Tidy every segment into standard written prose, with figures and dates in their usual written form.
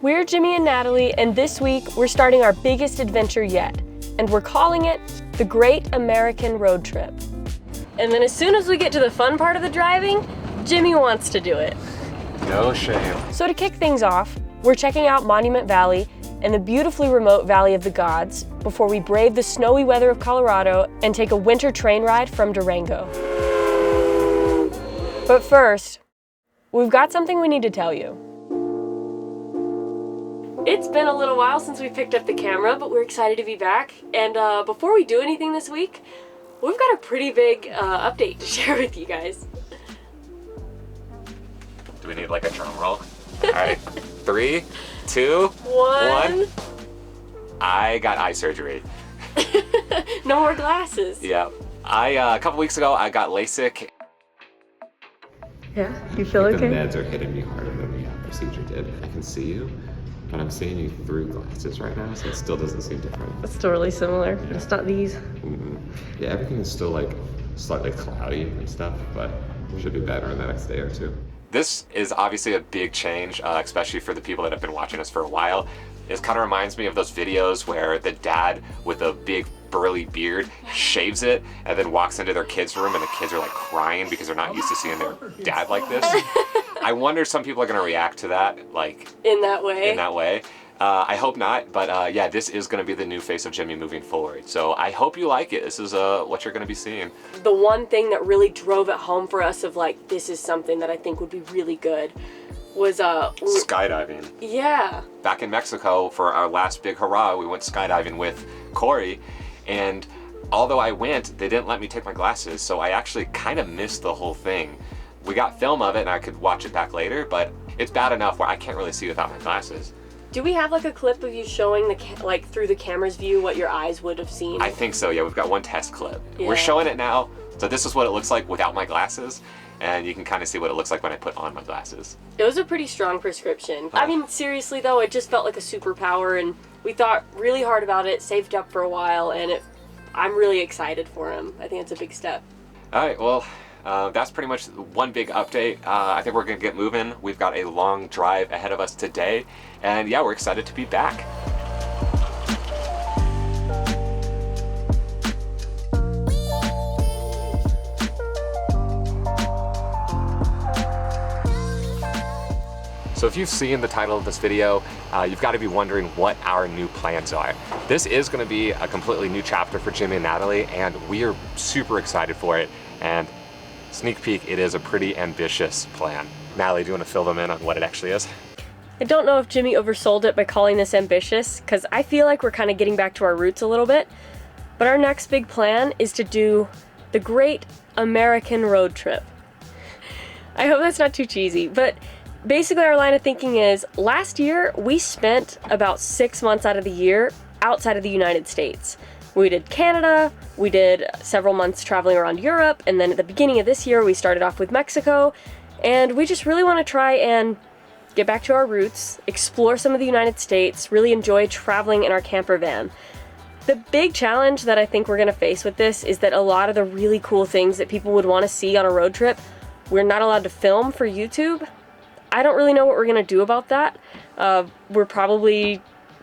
We're Jimmy and Natalie, and this week we're starting our biggest adventure yet, and we're calling it the Great American Road Trip. And then as soon as we get to the fun part of the driving, Jimmy wants to do it. No shame. So to kick things off, we're checking out Monument Valley and the beautifully remote Valley of the Gods before we brave the snowy weather of Colorado and take a winter train ride from Durango. But first, we've got something we need to tell you. It's been a little while since we picked up the camera, but we're excited to be back. And before we do anything this week, we've got a pretty big update to share with you guys. Do we need like a drum roll? All right, 3, 2, 1. I got eye surgery. No more glasses. Yeah. A couple weeks ago, I got LASIK. Yeah, you feel okay? The meds are hitting me harder than the procedure did. I can see you, but I'm seeing you through glasses right now, so it still doesn't seem different. It's still really similar. Yeah. It's not these. Mm-hmm. Yeah, everything is still like slightly cloudy and stuff, but it should be better in the next day or two. This is obviously a big change, especially for the people that have been watching us for a while. It kind of reminds me of those videos where the dad with a big burly beard shaves it and then walks into their kids' room and the kids are like crying because they're not used to seeing their dad like this. I wonder if some people are going to react to that, like in that way. I hope not, but yeah, this is going to be the new face of Jimmy moving forward. So I hope you like it. This is what you're going to be seeing. The one thing that really drove it home for us of like, this is something that I think would be really good was skydiving. Yeah. Back in Mexico for our last big hurrah, we went skydiving with Corey, and although I went, they didn't let me take my glasses, so I actually kind of missed the whole thing. We got film of it and I could watch it back later, but it's bad enough where I can't really see without my glasses. Do we have like a clip of you showing like through the camera's view what your eyes would have seen? I think so, yeah, we've got one test clip. Yeah. We're showing it now, so this is what it looks like without my glasses, and you can kind of see what it looks like when I put on my glasses. It was a pretty strong prescription. I mean, seriously though, it just felt like a superpower, and we thought really hard about it, saved up for a while, and I'm really excited for him. I think it's a big step. All right, well, that's pretty much one big update. I think we're gonna get moving. We've got a long drive ahead of us today, and yeah, we're excited to be back. So if you've seen the title of this video, you've got to be wondering what our new plans are. This is going to be a completely new chapter for Jimmy and Natalie, and we are super excited for it. And sneak peek, it is a pretty ambitious plan. Natalie, do you want to fill them in on what it actually is? I don't know if Jimmy oversold it by calling this ambitious, because I feel like we're kind of getting back to our roots a little bit. But our next big plan is to do the Great American Road Trip. I hope that's not too cheesy, but basically our line of thinking is, last year we spent about 6 months out of the year outside of the United States. We did Canada, we did several months traveling around Europe, and then at the beginning of this year we started off with Mexico, and we just really want to try and get back to our roots, explore some of the United States, really enjoy traveling in our camper van. The big challenge that I think we're going to face with this is that a lot of the really cool things that people would want to see on a road trip, we're not allowed to film for YouTube. I don't really know what we're going to do about that.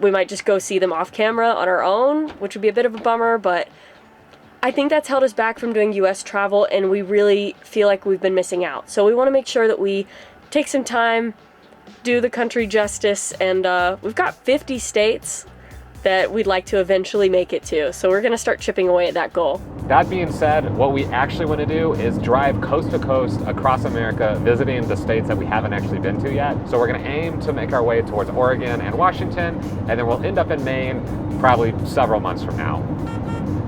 We might just go see them off camera on our own, which would be a bit of a bummer, but I think that's held us back from doing US travel, and we really feel like we've been missing out. So we want to make sure that we take some time, do the country justice, and we've got 50 states that we'd like to eventually make it to. So we're going to start chipping away at that goal. That being said, what we actually want to do is drive coast to coast across America, visiting the states that we haven't actually been to yet. So we're going to aim to make our way towards Oregon and Washington, and then we'll end up in Maine probably several months from now.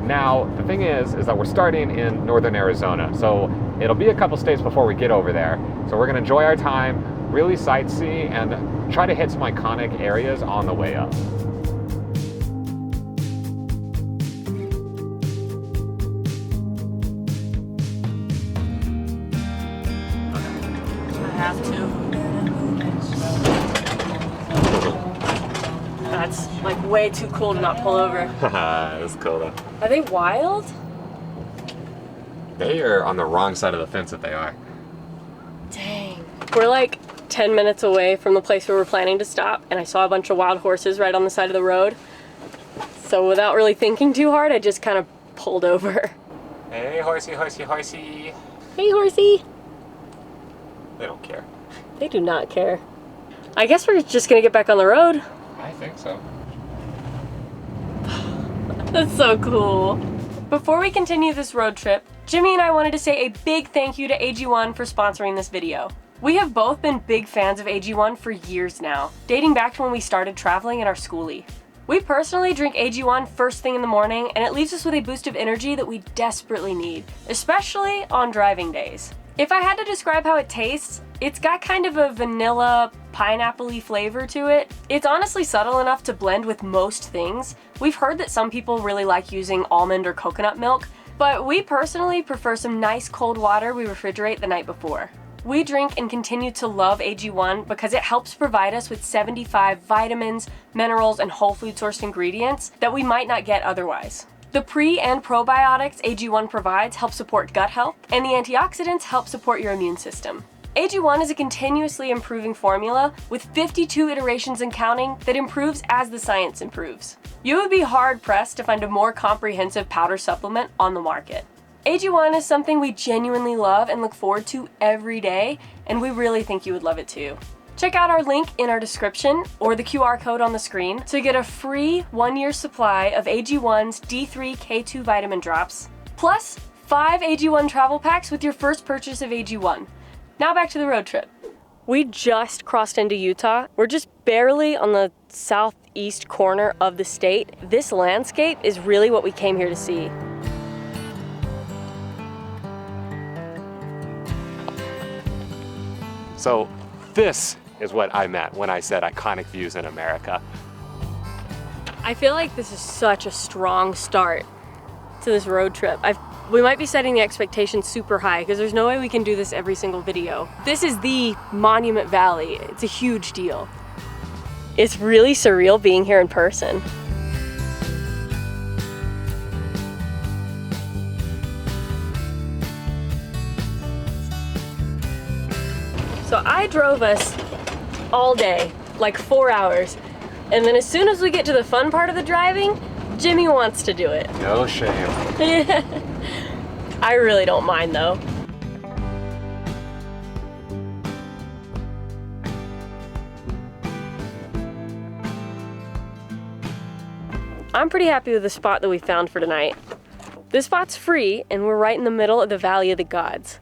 Now, the thing is that we're starting in northern Arizona, so it'll be a couple states before we get over there. So we're going to enjoy our time, really sightsee, and try to hit some iconic areas on the way up. Have to. That's like way too cool to not pull over. That's cool though. Are they wild? They are on the wrong side of the fence if they are. Dang. We're like 10 minutes away from the place where we're planning to stop, and I saw a bunch of wild horses right on the side of the road. So without really thinking too hard, I just kind of pulled over. Hey, horsey, horsey, horsey. Hey, horsey. They don't care. They do not care. I guess we're just gonna get back on the road. I think so. That's so cool. Before we continue this road trip, Jimmy and I wanted to say a big thank you to AG1 for sponsoring this video. We have both been big fans of AG1 for years now, dating back to when we started traveling in our schoolie. We personally drink AG1 first thing in the morning, and it leaves us with a boost of energy that we desperately need, especially on driving days. If I had to describe how it tastes, it's got kind of a vanilla, pineapple-y flavor to it. It's honestly subtle enough to blend with most things. We've heard that some people really like using almond or coconut milk, but we personally prefer some nice cold water we refrigerate the night before. We drink and continue to love AG1 because it helps provide us with 75 vitamins, minerals, and whole food sourced ingredients that we might not get otherwise. The pre- and probiotics AG1 provides help support gut health, and the antioxidants help support your immune system. AG1 is a continuously improving formula with 52 iterations and counting that improves as the science improves. You would be hard-pressed to find a more comprehensive powder supplement on the market. AG1 is something we genuinely love and look forward to every day, and we really think you would love it too. Check out our link in our description or the QR code on the screen to get a free 1-year supply of AG1's D3K2 vitamin drops, plus 5 AG1 travel packs with your first purchase of AG1. Now back to the road trip. We just crossed into Utah. We're just barely on the southeast corner of the state. This landscape is really what we came here to see. So this is what I meant when I said iconic views in America. I feel like this is such a strong start to this road trip. We might be setting the expectations super high because there's no way we can do this every single video. This is the Monument Valley. It's a huge deal. It's really surreal being here in person. So I drove us all day, like 4 hours. And then as soon as we get to the fun part of the driving, Jimmy wants to do it. No shame. I really don't mind though. I'm pretty happy with the spot that we found for tonight. This spot's free and we're right in the middle of the Valley of the Gods.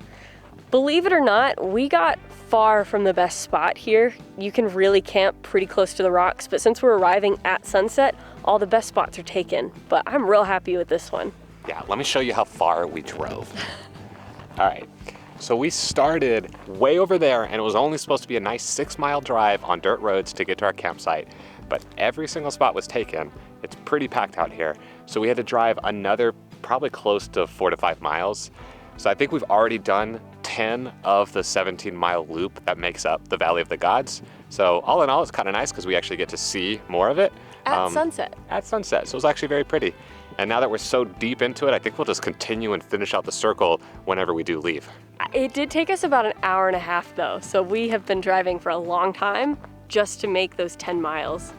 Believe it or not, we got far from the best spot here. You can really camp pretty close to the rocks, but since we're arriving at sunset, all the best spots are taken. But I'm real happy with this one. Yeah, let me show you how far we drove. All right, so we started way over there and it was only supposed to be a nice 6-mile drive on dirt roads to get to our campsite, but every single spot was taken. It's pretty packed out here. So we had to drive another probably close to 4 to 5 miles. So I think we've already done 10 of the 17-mile loop that makes up the Valley of the Gods. So all in all, it's kind of nice because we actually get to see more of it. At sunset. At sunset, so it's actually very pretty. And now that we're so deep into it, I think we'll just continue and finish out the circle whenever we do leave. It did take us about an hour and a half though, so we have been driving for a long time just to make those 10 miles.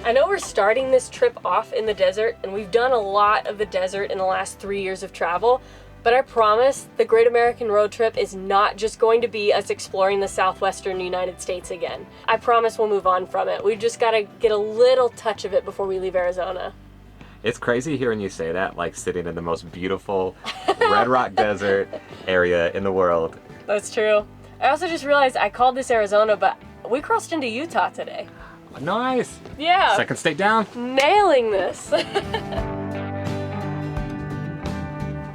I know we're starting this trip off in the desert, and we've done a lot of the desert in the last 3 years of travel, but I promise the Great American Road Trip is not just going to be us exploring the southwestern United States again. I promise we'll move on from it. We've just got to get a little touch of it before we leave Arizona. It's crazy hearing you say that, like sitting in the most beautiful Red Rock Desert area in the world. That's true. I also just realized I called this Arizona, but we crossed into Utah today. Nice. Yeah. Second state down. Nailing this.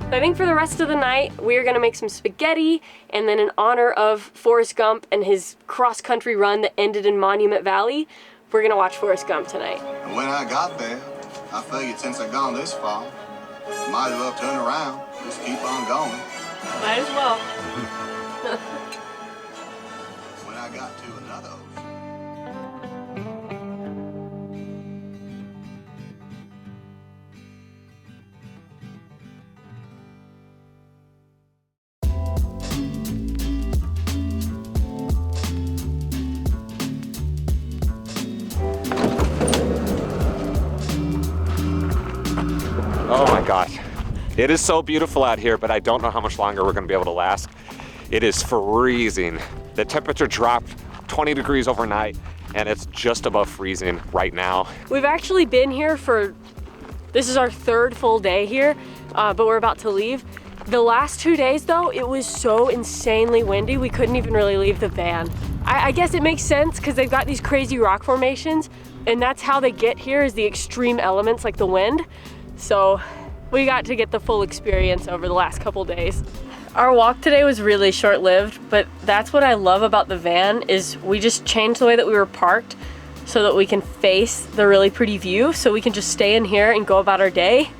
I think for the rest of the night, we're gonna make some spaghetti, and then in honor of Forrest Gump and his cross-country run that ended in Monument Valley, we're gonna watch Forrest Gump tonight. And when I got there, I figured since I'd gone this far, might as well turn around, just keep on going. Might as well. When I got to another ocean, Oh my gosh. It is so beautiful out here, but I don't know how much longer we're gonna be able to last. It is freezing. The temperature dropped 20 degrees overnight, and it's just above freezing right now. We've actually been here this is our 3rd full day here, but we're about to leave. The last 2 days though, it was so insanely windy, we couldn't even really leave the van. I guess it makes sense because they've got these crazy rock formations, and that's how they get here, is the extreme elements like the wind. So we got to get the full experience over the last couple days. Our walk today was really short-lived, but that's what I love about the van, is we just changed the way that we were parked so that we can face the really pretty view, so we can just stay in here and go about our day,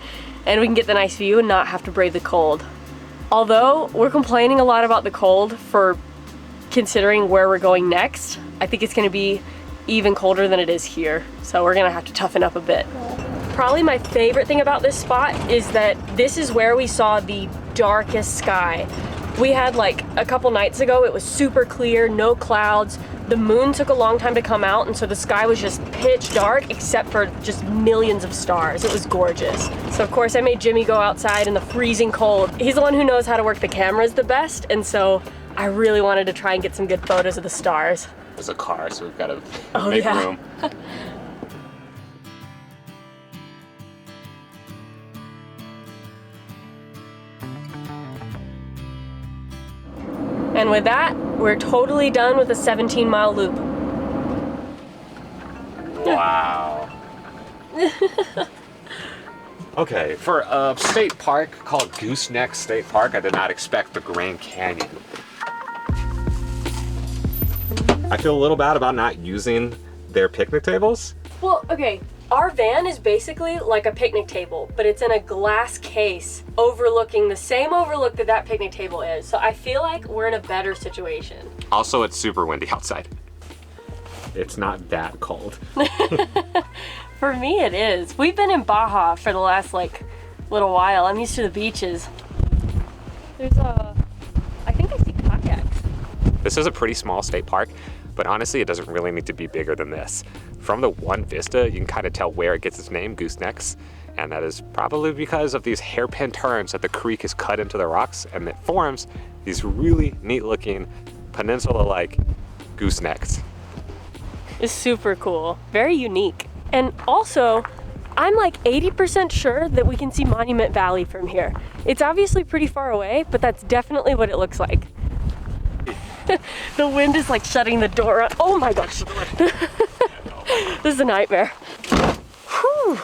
and we can get the nice view and not have to brave the cold. Although we're complaining a lot about the cold for considering where we're going next, I think it's gonna be even colder than it is here, so we're gonna have to toughen up a bit. Probably my favorite thing about this spot is that this is where we saw the darkest sky. We had like a couple nights ago, it was super clear, no clouds. The moon took a long time to come out, and so the sky was just pitch dark except for just millions of stars. It was gorgeous. So of course I made Jimmy go outside in the freezing cold. He's the one who knows how to work the cameras the best, and so I really wanted to try and get some good photos of the stars. There's a car, so we've got to Oh, make yeah. room. And with that, we're totally done with a 17-mile loop. Wow. Okay, for a state park called Goosenecks State Park, I did not expect the Grand Canyon. I feel a little bad about not using their picnic tables. Well, okay, our van is basically like a picnic table, but it's in a glass case overlooking the same overlook that that picnic table is. So I feel like we're in a better situation. Also, it's super windy outside. It's not that cold. For me, it is. We've been in Baja for the last little while. I'm used to the beaches. There's I think I see kayaks. This is a pretty small state park, but honestly, it doesn't really need to be bigger than this. From the one vista, you can kind of tell where it gets its name, Goosenecks, and that is probably because of these hairpin turns that the creek is cut into the rocks, and it forms these really neat-looking peninsula-like goosenecks. It's super cool, very unique. And also, I'm like 80% sure that we can see Monument Valley from here. It's obviously pretty far away, but that's definitely what it looks like. The wind is like shutting the door on. Oh my gosh. This is a nightmare. Whew.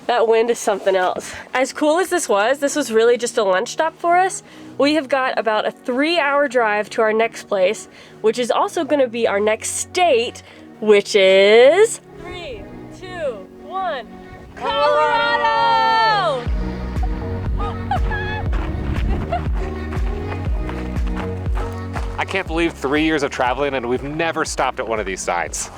That wind is something else. As cool as this was really just a lunch stop for us. We have got about a 3-hour drive to our next place, which is also gonna be our next state, which is 3, 2, 1, Colorado! I can't believe 3 years of traveling and we've never stopped at one of these signs.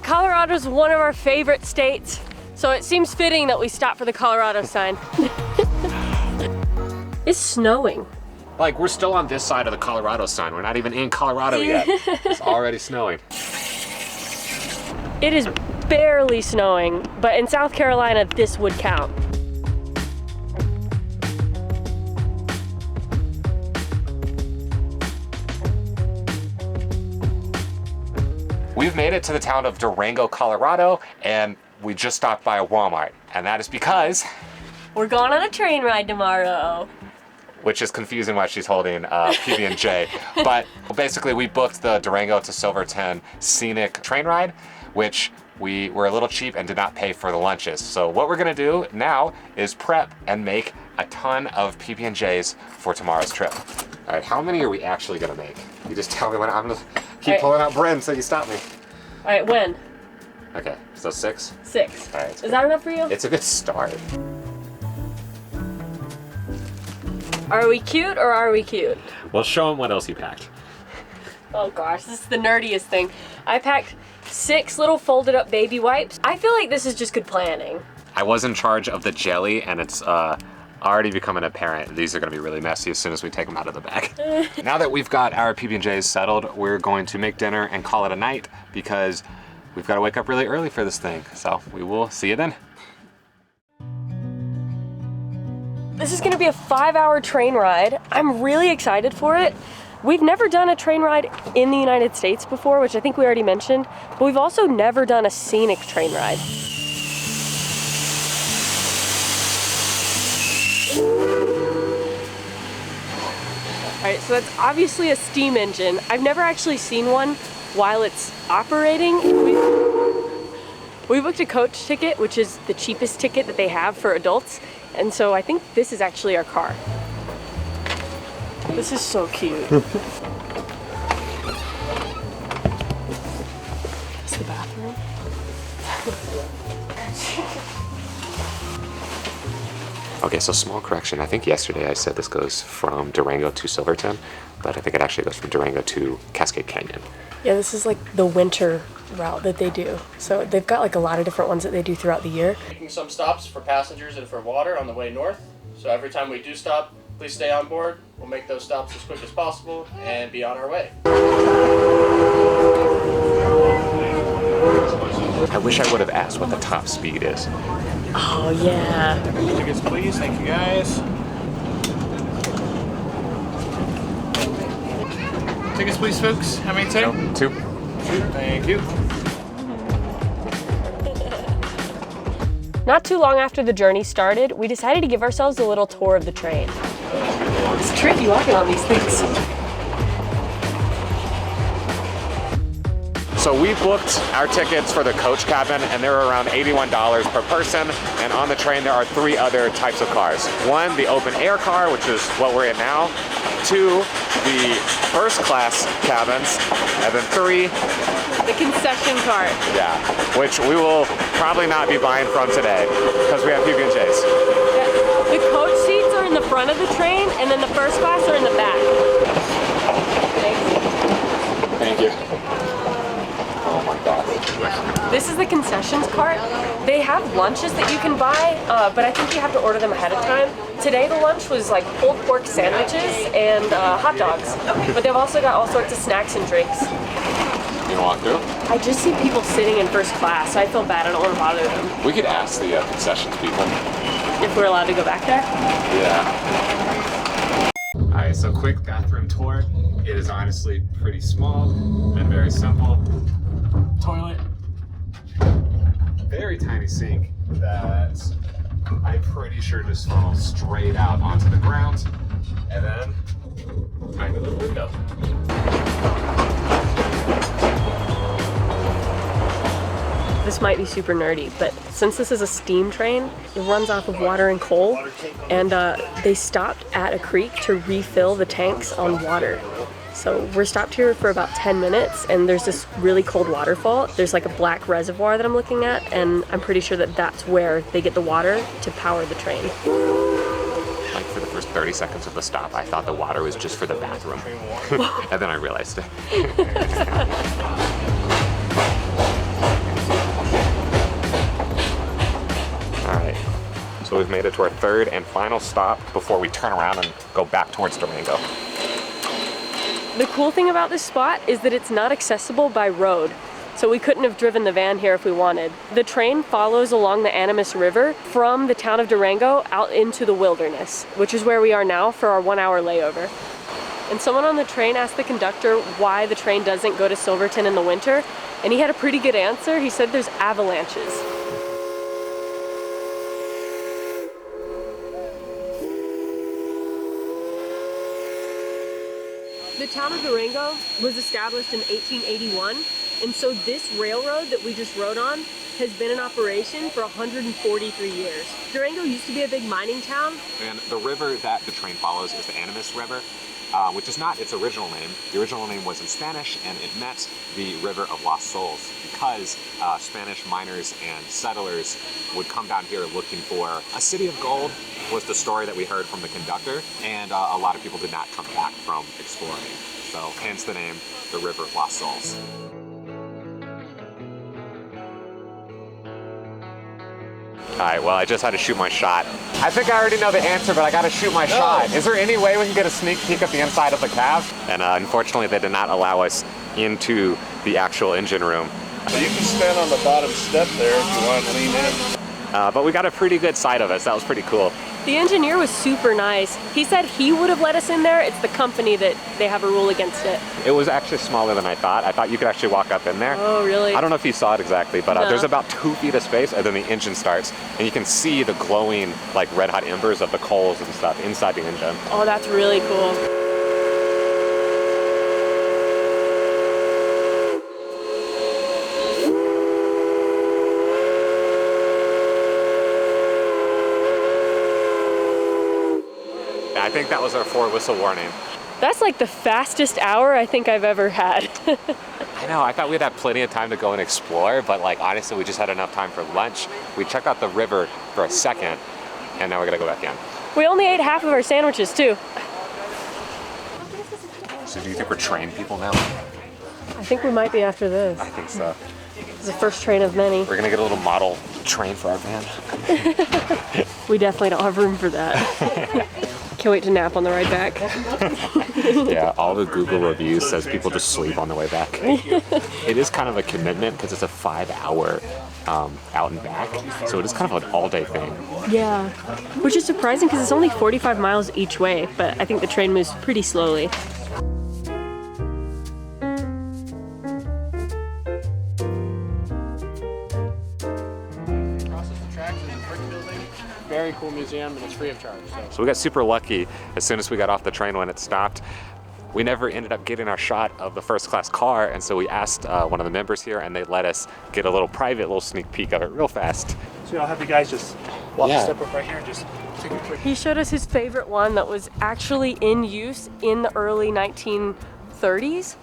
Colorado's one of our favorite states, so it seems fitting that we stop for the Colorado sign. It's snowing. Like, we're still on this side of the Colorado sign. We're not even in Colorado yet. It's already snowing. It is barely snowing, but in South Carolina, this would count. We've made it to the town of Durango, Colorado, and we just stopped by a Walmart. And that is because... we're going on a train ride tomorrow. Which is confusing why she's holding PB&J. But basically, we booked the Durango to Silverton scenic train ride, which we were a little cheap and did not pay for the lunches. So what we're gonna do now is prep and make a ton of PB&Js for tomorrow's trip. All right, how many are we actually gonna make? You just tell me when. I'm gonna keep pulling out Bryn so you stop me. All right, when? Okay, so 6? 6. All right. Is that enough for you? It's a good start. Are we cute or are we cute? Well, show them what else you packed. Oh gosh, this is the nerdiest thing. I packed 6 little folded up baby wipes. I feel like this is just good planning. I was in charge of the jelly, and it's already becoming apparent these are gonna be really messy as soon as we take them out of the bag. Now that we've got our PB&Js settled, we're going to make dinner and call it a night because we've got to wake up really early for this thing. So we will see you then. This is gonna be a 5-hour train ride. I'm really excited for it. We've never done a train ride in the United States before, which I think we already mentioned, but we've also never done a scenic train ride. All right, so that's obviously a steam engine. I've never actually seen one while it's operating. We booked a coach ticket, which is the cheapest ticket that they have for adults, and so I think this is actually our car. This is so cute. That's the bathroom. Okay, so small correction. I think yesterday I said this goes from Durango to Silverton, but I think it actually goes from Durango to Cascade Canyon. Yeah, this is like the winter route that they do. So they've got like a lot of different ones that they do throughout the year. Making some stops for passengers and for water on the way north. So every time we do stop, please stay on board. We'll make those stops as quick as possible and be on our way. I wish I would have asked what the top speed is. Oh yeah. Tickets, please. Thank you, guys. Tickets, please, folks. How many take? 2. Thank you. Not too long after the journey started, we decided to give ourselves a little tour of the train. It's tricky walking on these things. So we booked our tickets for the coach cabin, and they're around $81 per person. And on the train, there are 3 other types of cars. 1, the open air car, which is what we're in now. 2, the first class cabins. And then 3, The concession cart. yeah, which we will probably not be buying from today because we have PB&Js. The coach seats are in the front of the train, and then the first class are in the back. Thank you. Oh my God. This is the concessions cart. They have lunches that you can buy, but I think you have to order them ahead of time. Today the lunch was like pulled pork sandwiches and hot dogs, but they've also got all sorts of snacks and drinks. You walk through? I just see people sitting in first class, so I feel bad. I don't want to bother them. We could ask the concessions people. If we're allowed to go back there. Yeah. All right, so quick bathroom tour. It is honestly pretty small and very simple. Toilet. Very tiny sink that I'm pretty sure just falls straight out onto the ground. And then tiny little window. This might be super nerdy, but since this is a steam train, it runs off of water and coal, and they stopped at a creek to refill the tanks on water. So we're stopped here for about 10 minutes, and there's this really cold waterfall. There's like a black reservoir that I'm looking at, and I'm pretty sure that that's where they get the water to power the train. Like for the first 30 seconds of the stop, I thought the water was just for the bathroom. And then I realized it. Alright, so we've made it to our 3rd and final stop before we turn around and go back towards Durango. The cool thing about this spot is that it's not accessible by road, so we couldn't have driven the van here if we wanted. The train follows along the Animas River from the town of Durango out into the wilderness, which is where we are now for our 1-hour layover. And someone on the train asked the conductor why the train doesn't go to Silverton in the winter, and he had a pretty good answer. He said there's avalanches. The town of Durango was established in 1881, and so this railroad that we just rode on has been in operation for 143 years. Durango used to be a big mining town. And the river that the train follows is the Animas River, which is not its original name. The original name was in Spanish, and it meant the River of Lost Souls because Spanish miners and settlers would come down here looking for a city of gold, was the story that we heard from the conductor, and a lot of people did not come back from exploring. So hence the name, the River of Lost Souls. All right, well, I just had to shoot my shot. I think I already know the answer, but I gotta shoot my shot. Is there any way we can get a sneak peek at the inside of the cab? And unfortunately, they did not allow us into the actual engine room. So you can stand on the bottom step there if you want to lean in. but we got a pretty good sight of us. That was pretty cool. The engineer was super nice. He said he would have let us in there. It's the company that they have a rule against it. It was actually smaller than I thought. I thought you could actually walk up in there. Oh, really? I don't know if you saw it exactly, but No. there's about 2 feet of space, and then the engine starts, and you can see the glowing, like red hot embers of the coals and stuff inside the engine. Oh, that's really cool. I think that was our 4-whistle warning. That's like the fastest hour I think I've ever had. I know, I thought we'd have plenty of time to go and explore, but like honestly, we just had enough time for lunch. We checked out the river for a second, and now we're gonna go back in. We only ate half of our sandwiches too. So do you think we're train people now? I think we might be after this. I think so. It's the first train of many. We're gonna get a little model train for our van. We definitely don't have room for that. Can't wait to nap on the ride back. Yeah, all the Google reviews says people just sleep on the way back. It is kind of a commitment because it's a 5-hour out and back, so it is kind of an all-day thing. Yeah, which is surprising because it's only 45 miles each way, but I think the train moves pretty slowly. Very cool museum, and it's free of charge. So we got super lucky as soon as we got off the train when it stopped. We never ended up getting our shot of the first class car, and so we asked one of the members here, and they let us get a little private little sneak peek of it real fast. So I'll have you guys just walk a step up right here and just take a quick. He showed us his favorite one that was actually in use in the early 1930s.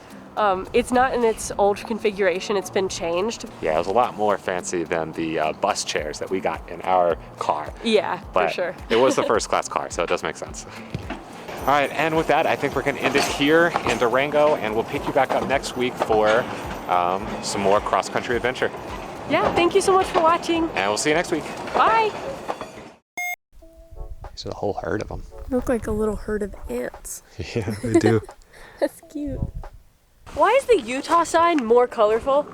It's not in its old configuration, it's been changed. Yeah, it was a lot more fancy than the bus chairs that we got in our car. Yeah, But for sure. it was the first class car, so it does make sense. All right, and with that, I think we're gonna end it here in Durango, and we'll pick you back up next week for some more cross-country adventure. Yeah, thank you so much for watching. And we'll see you next week. Bye. There's a whole herd of them. Look like a little herd of ants. Yeah, they do. That's cute. Why is the Utah sign more colorful?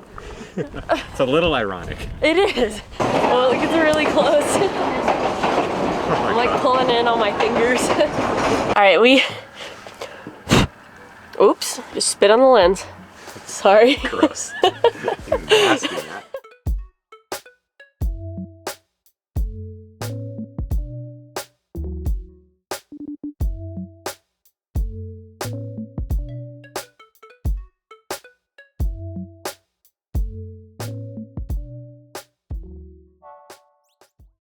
It's a little ironic. It is. Well, it gets really close. I'm like pulling in on my fingers. All right, oops, just spit on the lens. Sorry. Gross.